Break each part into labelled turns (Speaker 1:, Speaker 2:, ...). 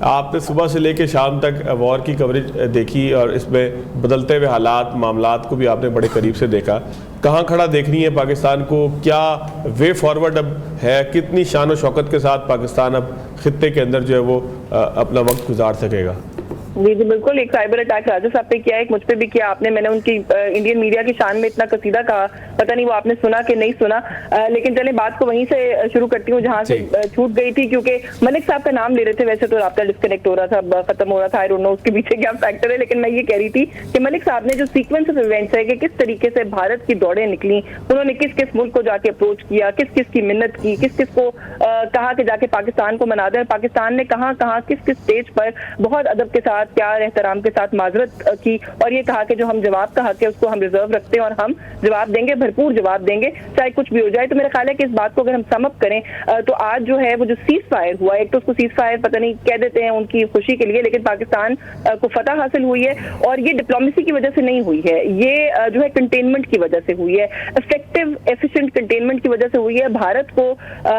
Speaker 1: आपने सुबह से लेकर शाम तक वॉर की कवरेज देखी और इसमें बदलते हुए हालात मामलात को भी आपने बड़े करीब से देखा। कहाँ खड़ा देख रही है पाकिस्तान को? क्या वे फॉरवर्ड अब है? कितनी शान और शौकत के साथ पाकिस्तान अब खित्ते के अंदर जो है वो अपना वक्त गुजार सकेगा?
Speaker 2: जी जी बिल्कुल। एक साइबर अटैक राजा साहब पे किया, एक मुझ पे भी किया आपने। मैंने उनकी इंडियन मीडिया की शान में इतना कसीदा कहा, पता नहीं वो आपने सुना कि नहीं सुना। लेकिन चले बात को वहीं से शुरू करती हूँ जहाँ से छूट गई थी, क्योंकि मलिक साहब का नाम ले रहे थे। वैसे तो राब्ता डिस्कनेक्ट हो रहा था, खत्म हो रहा था, आई डोंट नो उसके पीछे क्या फैक्टर है, लेकिन मैं ये कह रही थी कि मलिक साहब ने जो सीक्वेंस ऑफ इवेंट्स है कि किस तरीके से भारत की दौड़ें निकली, उन्होंने किस किस मुल्क को जाके अप्रोच किया, किस किस की मिन्नत की, किस किस को कहा कि जाके पाकिस्तान को मना दें। पाकिस्तान ने कहाँ कहाँ किस किस स्टेज पर बहुत अदब के साथ, प्यार एहतराम के साथ माजरत की और ये कहा कि जो हम जवाब का हक है उसको हम रिजर्व रखते हैं और हम जवाब देंगे, भरपूर जवाब देंगे, चाहे कुछ भी हो जाए। तो मेरा ख्याल है कि इस बात को अगर हम सम अप करें तो आज जो है वो जो सीज फायर हुआ, एक तो उसको सीज फायर पता नहीं कह देते हैं उनकी खुशी के लिए, लेकिन पाकिस्तान को फतह हासिल हुई है और ये डिप्लोमेसी की वजह से नहीं हुई है, ये जो है कंटेनमेंट की वजह से हुई है, इफेक्टिव एफिशिएंट कंटेनमेंट की वजह से हुई है। भारत को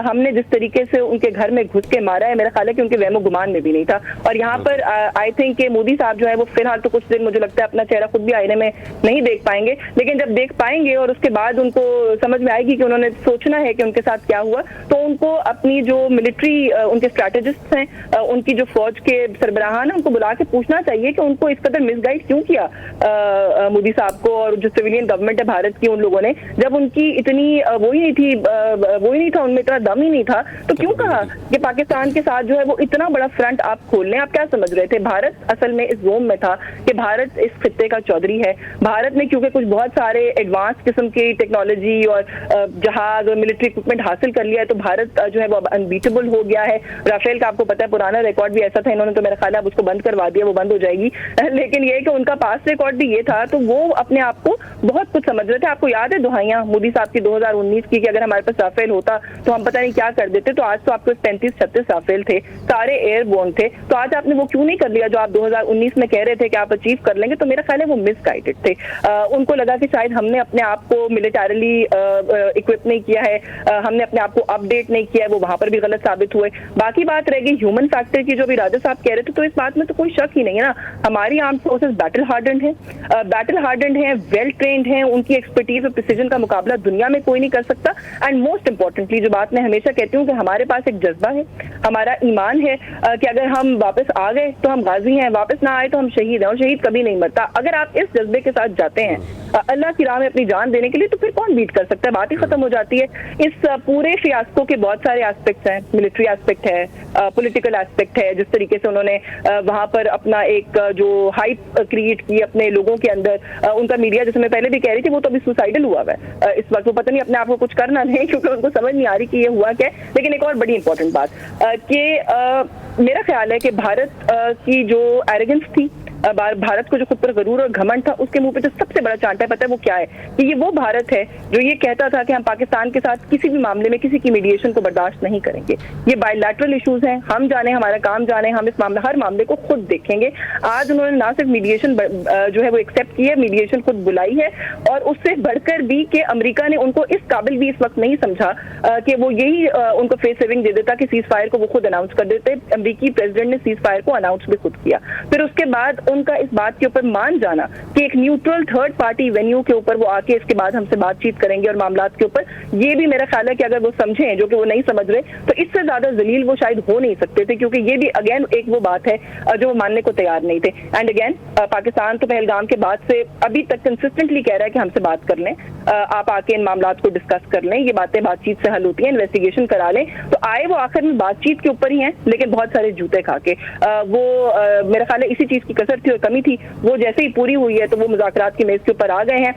Speaker 2: हमने जिस तरीके से उनके घर में घुस के मारा है, मेरा ख्याल है कि उनके वहमो गुमान में भी नहीं था। और यहाँ पर आई थिंक कि मोदी साहब जो है वो फिलहाल तो कुछ दिन मुझे लगता है अपना चेहरा खुद भी आईने में नहीं देख पाएंगे, लेकिन जब देख पाएंगे और उसके बाद उनको समझ में आएगी कि उन्होंने सोचना है कि उनके साथ क्या हुआ, तो उनको अपनी जो मिलिट्री उनके स्ट्रैटेजिस्ट हैं, उनकी जो फौज के सरबराहान है, उनको बुला के पूछना चाहिए कि उनको इस कदर मिसगाइड क्यों किया मोदी साहब को और जो सिविलियन गवर्नमेंट है भारत की, उन लोगों ने, जब उनकी इतनी वो ही नहीं था, उनमें इतना दम ही नहीं था, तो क्यों कहा कि पाकिस्तान के साथ जो है वो इतना बड़ा फ्रंट आप खोल लें। आप क्या समझ रहे थे? भारत असल में इस जोन में था कि भारत इस खित्ते का चौधरी है। भारत ने क्योंकि कुछ बहुत सारे एडवांस किस्म की टेक्नोलॉजी और जहाज और मिलिट्री इक्विपमेंट हासिल कर लिया है, तो भारत जो है वो अनबीटेबल हो गया है। राफेल का आपको पता है पुराना रिकॉर्ड भी ऐसा था, इन्होंने तो मेरा ख्याल है अब उसको बंद करवा दिया, वो बंद हो जाएगी, लेकिन ये कि उनका पास्ट रिकॉर्ड भी ये था, तो वो अपने आप को बहुत कुछ समझ रहे थे। आपको याद है दुहाइयां मोदी साहब की 2019 की कि अगर हमारे पास राफेल होता तो हम पता नहीं क्या कर देते। तो आज तो आपके 35-36 राफेल थे, सारे एयरबोर्न थे, तो आज आपने वो क्यों नहीं कर लिया जो आप 2019 में कह रहे थे कि आप अचीव कर लेंगे? तो मेरा ख्याल है वो मिसगाइडेड थे। उनको लगा कि शायद हमने अपने आप को मिलिटरीली इक्विप नहीं किया है, हमने अपने आप को अपडेट नहीं किया है, वो वहां पर भी गलत साबित हुए। बाकी बात रहेगी ह्यूमन फैक्टर की, जो भी राजा साहब कह रहे थे, तो इस बात में तो कोई शक ही नहीं है ना, हमारी आर्म्ड फोर्सेस बैटल हार्डेंड है, वेल ट्रेन्ड है, उनकी एक्सपर्टीज और प्रिसीजन का मुकाबला दुनिया में कोई नहीं कर सकता। एंड मोस्ट इंपॉर्टेंटली जो बात मैं हमेशा कहती हूँ कि हमारे पास एक जज्बा है, हमारा ईमान है कि अगर हम वापस आ गए तो हम गाजी हैं, वापस ना आए तो हम शहीद हैं, और शहीद कभी नहीं मरता। अगर आप इस जज्बे के साथ जाते हैं अल्लाह की राह में अपनी जान देने के लिए, तो फिर कौन बीट कर सकता है? बात ही खत्म हो जाती है। इस पूरे फियास्को के बहुत सारे एस्पेक्ट्स हैं, मिलिट्री एस्पेक्ट है, पॉलिटिकल एस्पेक्ट है, जिस तरीके से उन्होंने वहां पर अपना एक जो हाइप क्रिएट की अपने लोगों के अंदर, उनका मीडिया, जैसे मैं पहले भी कह रही थी, वो तो अभी सुसाइडल हुआ है इस वक्त, वो पता नहीं अपने आप को कुछ करना नहीं, क्योंकि उनको समझ नहीं आ रही कि ये हुआ क्या है। लेकिन एक और बड़ी इंपॉर्टेंट बात कि मेरा ख्याल है कि भारत की जो एरोगेंस थी, भारत को जो खुद पर गरूर और घमंड था, उसके मुंह पे जो सबसे बड़ा चांटा है, पता है वो क्या है? कि ये वो भारत है जो ये कहता था कि हम पाकिस्तान के साथ किसी भी मामले में किसी की मीडिएशन को बर्दाश्त नहीं करेंगे, ये बायलैटरल इश्यूज हैं, हम जाने, हमारा काम जाने, हम इस मामले, हर मामले को खुद देखेंगे। आज उन्होंने ना सिर्फ मीडिएशन जो है वो एक्सेप्ट की है, मीडिएशन खुद बुलाई है, और उससे बढ़कर भी कि अमेरिका ने उनको इस काबिल भी इस वक्त नहीं समझा कि वो यही उनको फेस सेविंग दे देता कि सीज फायर को वो खुद अनाउंस कर देते। अमेरिकी प्रेसिडेंट ने सीज फायर को अनाउंस भी खुद किया। फिर उसके बाद उनका इस बात के ऊपर मान जाना कि एक न्यूट्रल थर्ड पार्टी वेन्यू के ऊपर वो आके इसके बाद हमसे बातचीत करेंगे और मामलात के ऊपर, ये भी मेरा ख्याल है कि अगर वो समझें, जो कि वो नहीं समझ रहे, तो इससे ज्यादा जलील वो शायद हो नहीं सकते थे, क्योंकि ये भी अगेन एक वो बात है जो वो मानने को तैयार नहीं थे। एंड अगेन पाकिस्तान तो पहलगाम के बाद से अभी तक कंसिस्टेंटली कह रहा है कि हमसे बात कर लें, आप आके इन मामलात को डिस्कस कर लें, ये बातें बातचीत से हल होती हैं, इन्वेस्टिगेशन करा लें। तो आए वो आखिर में बातचीत के ऊपर ही हैं, लेकिन बहुत सारे जूते खा के। वो मेरा ख्याल है इसी चीज की कसर थी और कमी थी, वो जैसे ही पूरी हुई है तो वो मुज़ाकरात की मेज के ऊपर आ गए हैं।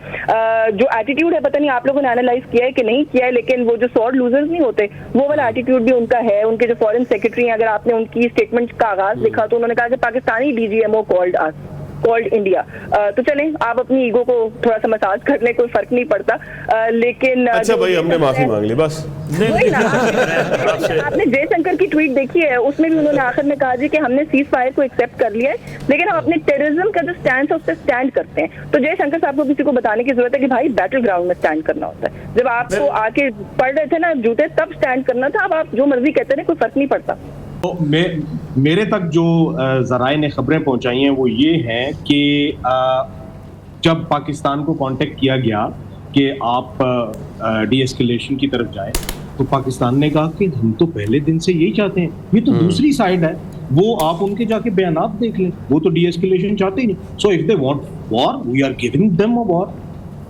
Speaker 2: जो एटीट्यूड है, पता नहीं आप लोगों ने एनालाइज किया है कि नहीं किया है, लेकिन वो जो सॉर्ड लूजर्स नहीं होते, वो वाला एटीट्यूड भी उनका है। उनके जो फॉरेन सेक्रेटरी हैं, अगर आपने उनकी स्टेटमेंट का आगाज देखा तो उन्होंने कहा कि पाकिस्तानी डीजीएमओ कॉल्ड इंडिया। तो चलें, आप अपनी ईगो को थोड़ा सा मसाज कर लें, कोई फर्क नहीं पड़ता, लेकिन
Speaker 1: अच्छा भाई हमने माफी मांग ली बस।
Speaker 2: आपने जयशंकर की ट्वीट देखी है, उसमें भी उन्होंने आखिर में कहा जी कि हमने सीज फायर को एक्सेप्ट कर लिया है, लेकिन हम अपने टेररिज्म का जो स्टैंड है उस पर स्टैंड करते हैं। तो जयशंकर साहब को किसी को बताने की जरूरत है कि भाई बैटल ग्राउंड में स्टैंड करना होता है। जब आपको आके पढ़ रहे थे ना जूते, तब स्टैंड करना था। अब आप जो मर्जी कहते रहे, कोई फर्क नहीं पड़ता।
Speaker 3: तो मेरे तक जो ज़राए ने खबरें पहुंचाई हैं वो ये हैं कि जब पाकिस्तान को कांटेक्ट किया गया कि आप डीएस्केलेशन की तरफ जाएं, तो पाकिस्तान ने कहा कि हम तो पहले दिन से यही चाहते हैं, ये तो दूसरी साइड है, वो आप उनके जाके बयानात देख लें, वो तो डीएस्केलेशन चाहते ही नहीं। So if they want war we are giving them a war.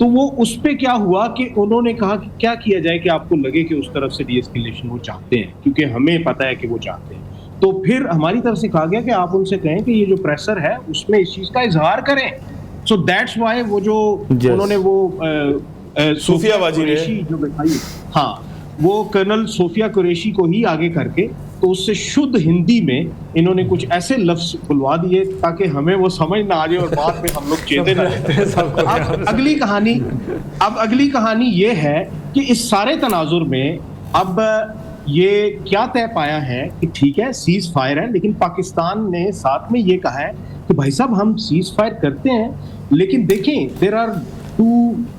Speaker 3: तो वो उस पे क्या हुआ कि उन्होंने कहा कि क्या किया जाए कि आपको लगे कि उस तरफ से डीएस्केलेशन वो चाहते हैं, क्योंकि हमें पता है कि वो चाहते हैं। तो फिर हमारी तरफ से कहा गया कि आप उनसे कहें कि ये जो प्रेशर है उसमें इस चीज का इजहार करें। सो दैट्स वाई वो जो उन्होंने वो
Speaker 1: सूफियाबाजी
Speaker 3: जो दिखाई, हाँ, वो कर्नल सोफिया कुरैशी को ही आगे करके तो उससे शुद्ध हिंदी में इन्होंने कुछ ऐसे लफ्ज बुलवा दिए ताकि हमें वो समझ ना आ जाए और बाद में हम लोग चेते ना रहें। अब अगली कहानी ये है कि इस सारे तनाजुर में अब ये क्या तय पाया है कि ठीक है सीज फायर है, लेकिन पाकिस्तान ने साथ में ये कहा है कि भाई साहब हम सीज फायर करते हैं, लेकिन देखें there are two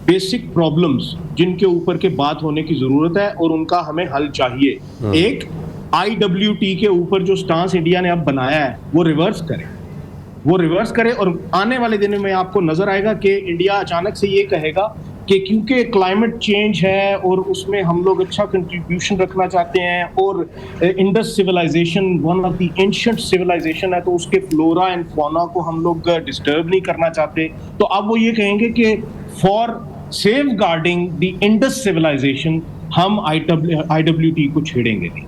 Speaker 3: basic problems जिनके ऊपर के बात होने की जरूरत है और उनका हमें हल चाहिए। एक, IWT के ऊपर जो स्टांस इंडिया ने अब बनाया है वो रिवर्स करे और आने वाले दिनों में आपको नजर आएगा कि इंडिया अचानक से ये कहेगा कि क्योंकि क्लाइमेट चेंज है और उसमें हम लोग अच्छा कंट्रीब्यूशन रखना चाहते हैं और Indus civilisation one of the ancient civilisation है, तो उसके फ्लोरा एंड फौना को हम लोग डिस्टर्ब नहीं करना चाहते। तो अब वो ये कहेंगे कि for safeguarding the Indus civilisation हम IWT को छेड़ेंगे नहीं,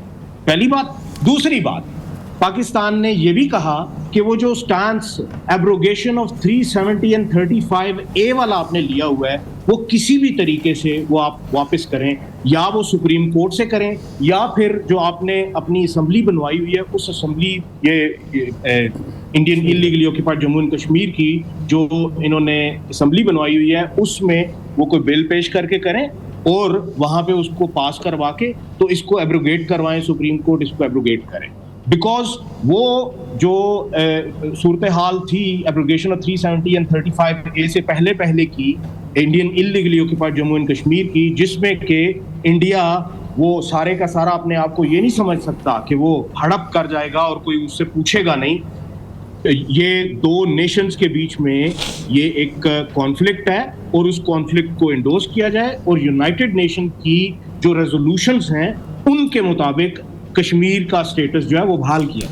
Speaker 3: पहली बात। दूसरी बात, पाकिस्तान ने यह भी कहा कि वो जो stance abrogation of 370 and 35A वाला आपने लिया हुआ है वो किसी भी तरीके से वो आप वापस करें, या वो सुप्रीम कोर्ट से करें, या फिर जो आपने अपनी असम्बली बनवाई हुई है उस असम्बली ये Indian illegally occupied Jammu and Kashmir की जो इन्होंने असम्बली बनवाई हुई है उसमें वो कोई बिल पेश करके करें और वहां पे उसको पास करवा के तो इसको एब्रोगेट करवाएं, सुप्रीम कोर्ट इसको एब्रोगेट करें। बिकॉज वो जो सूरत हाल थी एब्रोगेशन ऑफ 370 एंड 35A से पहले की Indian illegally occupied Jammu and Kashmir की, जिसमें कि इंडिया वो सारे का सारा अपने आप को ये नहीं समझ सकता कि वो हड़प कर जाएगा और कोई उससे पूछेगा नहीं। ये दो नेशंस के बीच में ये एक कॉन्फ्लिक्ट है और उस कॉन्फ्लिक्ट को एंडोर्स किया जाए और यूनाइटेड नेशन की जो रेजोल्यूशंस हैं उनके मुताबिक कश्मीर का स्टेटस जो है वो बहाल किया।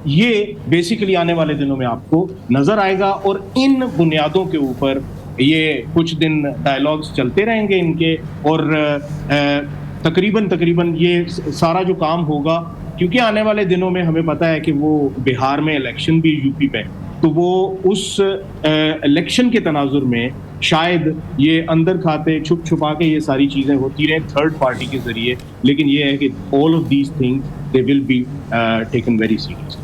Speaker 3: ये बेसिकली आने वाले दिनों में आपको नजर आएगा और इन बुनियादों के ऊपर ये कुछ दिन डायलॉग्स चलते रहेंगे इनके और तकरीबन ये सारा जो काम होगा, क्योंकि आने वाले दिनों में हमें पता है कि वो बिहार में इलेक्शन भी यूपी पे, तो वो उस इलेक्शन के तनाजुर में शायद ये अंदर खाते छुप छुपा के ये सारी चीज़ें होती रहें थर्ड पार्टी के जरिए, लेकिन ये है कि all of these things they will be taken very seriously.